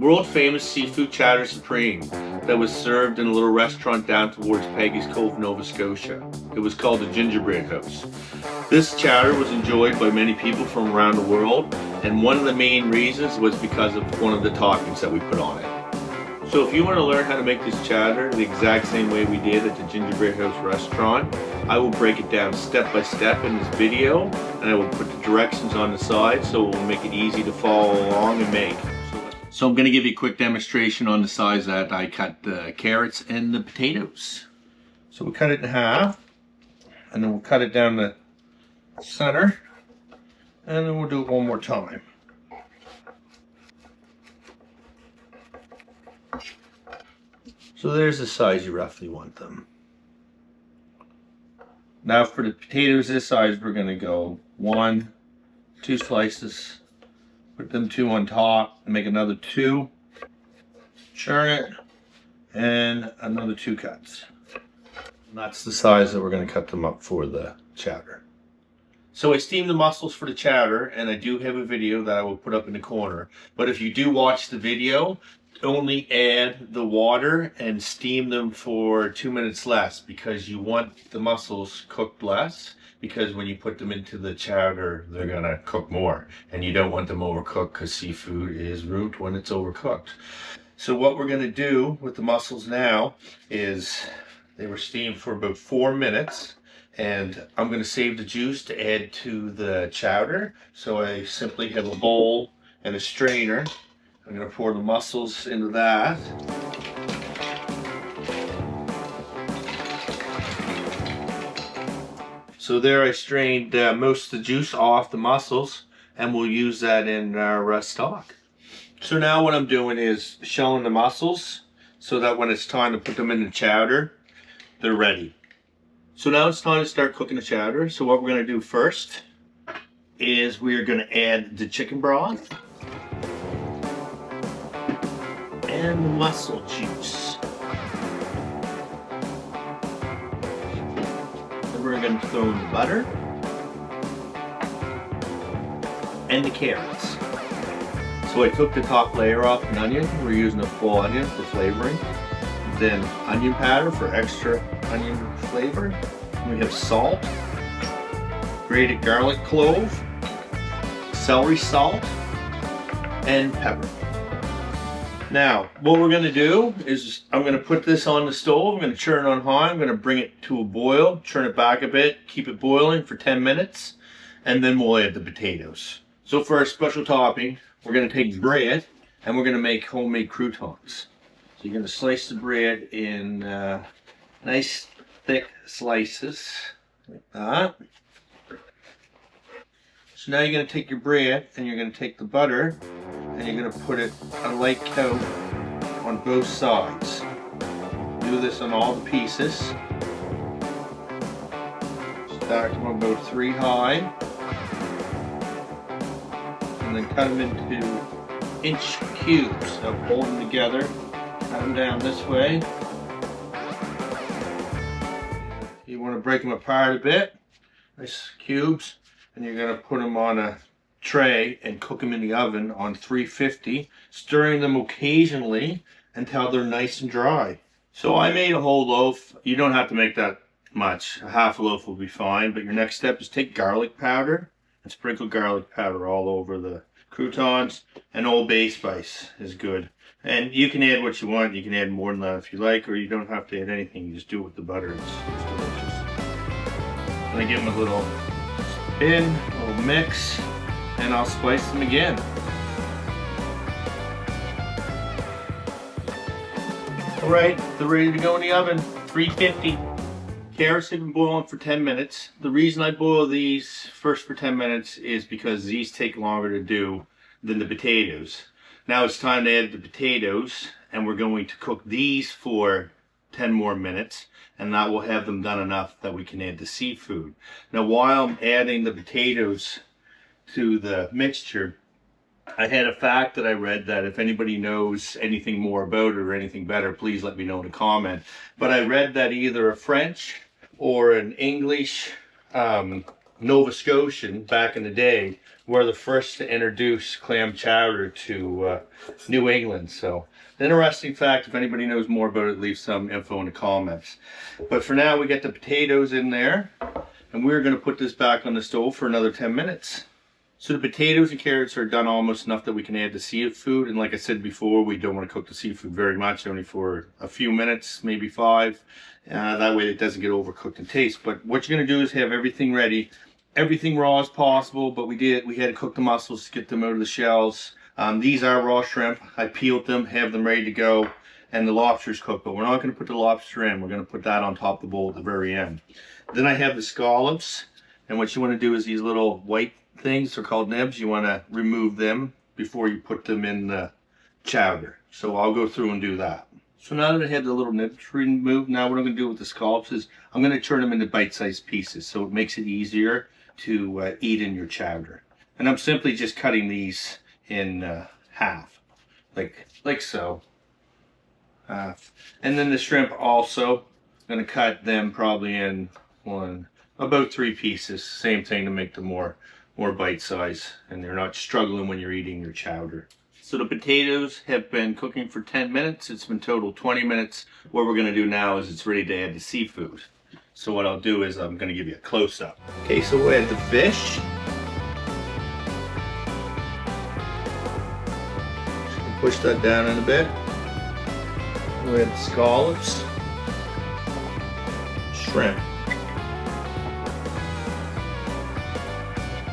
world famous seafood chowder supreme that was served in a little restaurant down towards Peggy's Cove, Nova Scotia. It was called the Gingerbread House. This chowder was enjoyed by many people from around the world, and one of the main reasons was because of one of the toppings that we put on it. So if you want to learn how to make this chowder the exact same way we did at the Gingerbread House Restaurant, I will break it down step by step in this video, and I will put the directions on the side so it will make it easy to follow along and make. So I'm going to give you a quick demonstration on the size that I cut the carrots and the potatoes. So we cut it in half, and then we'll cut it down the center, and then we'll do it one more time. So there's the size you roughly want them. Now for the potatoes this size, we're going to go 2 slices, put them 2 on top, and make another 2, churn it, and another 2 cuts. And that's the size that we're going to cut them up for the chowder. So I steamed the mussels for the chowder, and I do have a video that I will put up in the corner. But if you do watch the video, only add the water and steam them for 2 minutes less, because you want the mussels cooked less, because when you put them into the chowder they're gonna cook more, and you don't want them overcooked because seafood is ruined when it's overcooked. So what we're gonna do with the mussels now is they were steamed for about 4 minutes, and I'm gonna save the juice to add to the chowder. So I simply have a bowl and a strainer. I'm going to pour the mussels into that. So there I strained most of the juice off the mussels, and we'll use that in our stock. So now what I'm doing is shelling the mussels so that when it's time to put them in the chowder, they're ready. So now it's time to start cooking the chowder. So what we're going to do first is we are going to add the chicken broth and the mussel juice. Then we're going to throw in the butter and the carrots. So I took the top layer off an onion. We're using a full onion for flavoring. Then onion powder for extra onion flavor. We have salt, grated garlic clove, celery salt, and pepper. Now, what we're going to do is I'm going to put this on the stove. I'm going to turn it on high. I'm going to bring it to a boil, turn it back a bit, keep it boiling for 10 minutes, and then we'll add the potatoes. So for our special topping, we're going to take bread and we're going to make homemade croutons. So you're going to slice the bread in nice thick slices like that. So now you're going to take your bread and you're going to take the butter and you're going to put it a light coat on both sides. Do this on all the pieces. Stack them about 3 high. And then cut them into inch cubes. So hold them together, cut them down this way. You want to break them apart a bit, nice cubes, and you're going to put them on a tray and cook them in the oven on 350, stirring them occasionally until they're nice and dry. So I made a whole loaf. You don't have to make that much. A half a loaf will be fine, but your next step is take garlic powder and sprinkle garlic powder all over the croutons, and Old Bay spice is good. And you can add what you want. You can add more than that if you like, or you don't have to add anything. You just do it with the butter. It's delicious. And I give them a little spin, a little mix, and I'll spice them again. Alright, they're ready to go in the oven. 350. Carrots have been boiling for 10 minutes. The reason I boil these first for 10 minutes is because these take longer to do than the potatoes. Now it's time to add the potatoes, and we're going to cook these for 10 more minutes, and that will have them done enough that we can add the seafood. Now while I'm adding the potatoes to the mixture, I had a fact that I read that if anybody knows anything more about it or anything better, please let me know in a comment. But I read that either a French or an English Nova Scotian back in the day were the first to introduce clam chowder to New England. So, interesting fact. If anybody knows more about it, leave some info in the comments. But for now, we get the potatoes in there, and we're going to put this back on the stove for another 10 minutes. So the potatoes and carrots are done almost enough that we can add the seafood. And like I said before, we don't want to cook the seafood very much, only for a few minutes, maybe 5. That way it doesn't get overcooked in taste. But what you're going to do is have everything ready. Everything raw as possible, but we had to cook the mussels to get them out of the shells. These are raw shrimp. I peeled them, have them ready to go. And the lobster's cooked, but we're not going to put the lobster in. We're going to put that on top of the bowl at the very end. Then I have the scallops. And what you want to do is these little white things are called nibs. You want to remove them before you put them in the chowder. So I'll go through and do that. So now that I have the little nibs removed, now what I'm going to do with the scallops is I'm going to turn them into bite-sized pieces, so it makes it easier to eat in your chowder. And I'm simply just cutting these in half, like so. Half. And then the shrimp also, I'm going to cut them probably in about 3 pieces. Same thing to make them more bite size, and they're not struggling when you're eating your chowder. So the potatoes have been cooking for 10 minutes. It's been total 20 minutes. What we're going to do now is it's ready to add the seafood. So what I'll do is I'm going to give you a close-up. Okay, so we'll add the fish. Just push that down in a bit. We'll add the scallops. Shrimp.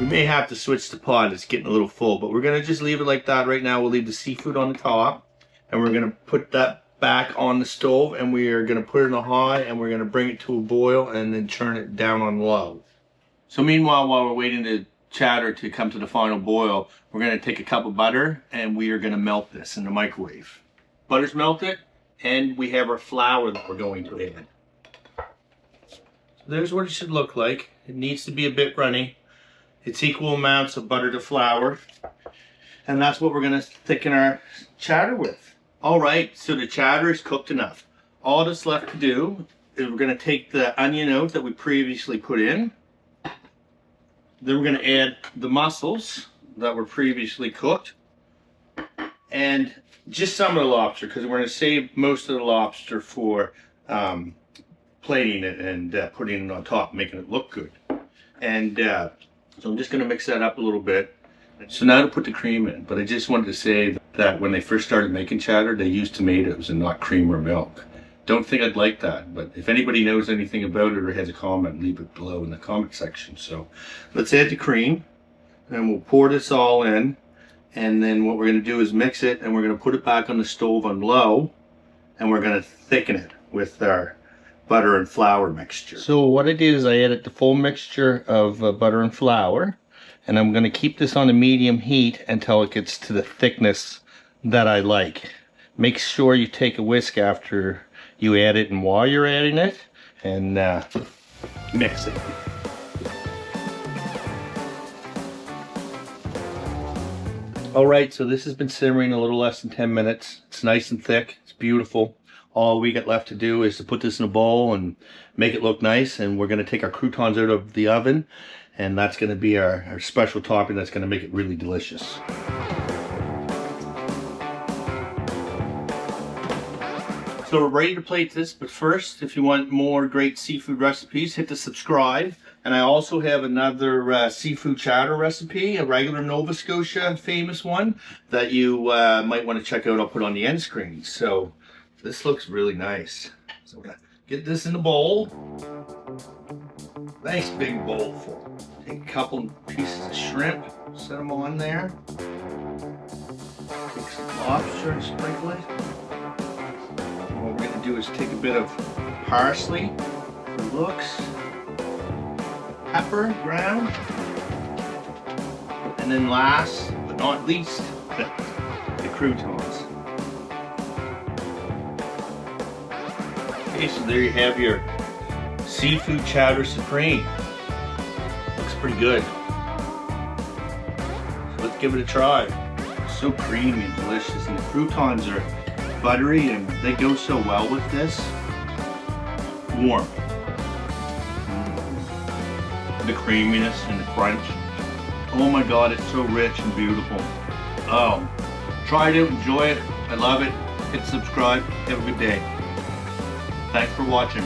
We may have to switch the pot, it's getting a little full, but we're going to just leave it like that right now. We'll leave the seafood on the top, and we're going to put that back on the stove, and we are going to put it on high, and we're going to bring it to a boil, and then turn it down on low. So meanwhile, while we're waiting the chowder to come to the final boil, we're going to take a cup of butter, and we are going to melt this in the microwave. Butter's melted, and we have our flour that we're going to add. So there's what it should look like. It needs to be a bit runny. It's equal amounts of butter to flour, and that's what we're going to thicken our chowder with. All right, so the chowder is cooked enough. All that's left to do is we're going to take the onion out that we previously put in. Then we're going to add the mussels that were previously cooked, and just some of the lobster, because we're going to save most of the lobster for plating it and putting it on top, making it look good. And so I'm just going to mix that up a little bit. So now to put the cream in, but I just wanted to say that when they first started making chowder, they used tomatoes and not cream or milk. Don't think I'd like that, but if anybody knows anything about it or has a comment, leave it below in the comment section. So let's add the cream, and we'll pour this all in, and then what we're going to do is mix it, and we're going to put it back on the stove on low, and we're going to thicken it with our butter and flour mixture. So what I did is I added the full mixture of butter and flour, and I'm going to keep this on a medium heat until it gets to the thickness that I like. Make sure you take a whisk after you add it and while you're adding it, and mix it. Alright, so this has been simmering a little less than 10 minutes. It's nice and thick, it's beautiful. All we got left to do is to put this in a bowl and make it look nice, and we're going to take our croutons out of the oven, and that's going to be our special topping that's going to make it really delicious. So we're ready to plate this, but first, if you want more great seafood recipes, hit the subscribe. And I also have another seafood chowder recipe, a regular Nova Scotia famous one, that you might want to check out. I'll put on the end screen. So this looks really nice. So we're gonna get this in a bowl. Nice big bowl full. Take a couple pieces of shrimp, set them on there. Take some lobster and sprinkle it. And what we're gonna do is take a bit of parsley for looks, pepper ground, and then last but not least, the croutons. Okay, so there you have your seafood chowder supreme. Looks pretty good. So let's give it a try. It's so creamy and delicious, and the croutons are buttery and they go so well with this. Warm. the creaminess and the crunch. Oh my God, it's so rich and beautiful. Try it out, enjoy it. I love it. Hit subscribe. Have a good day. Thanks for watching.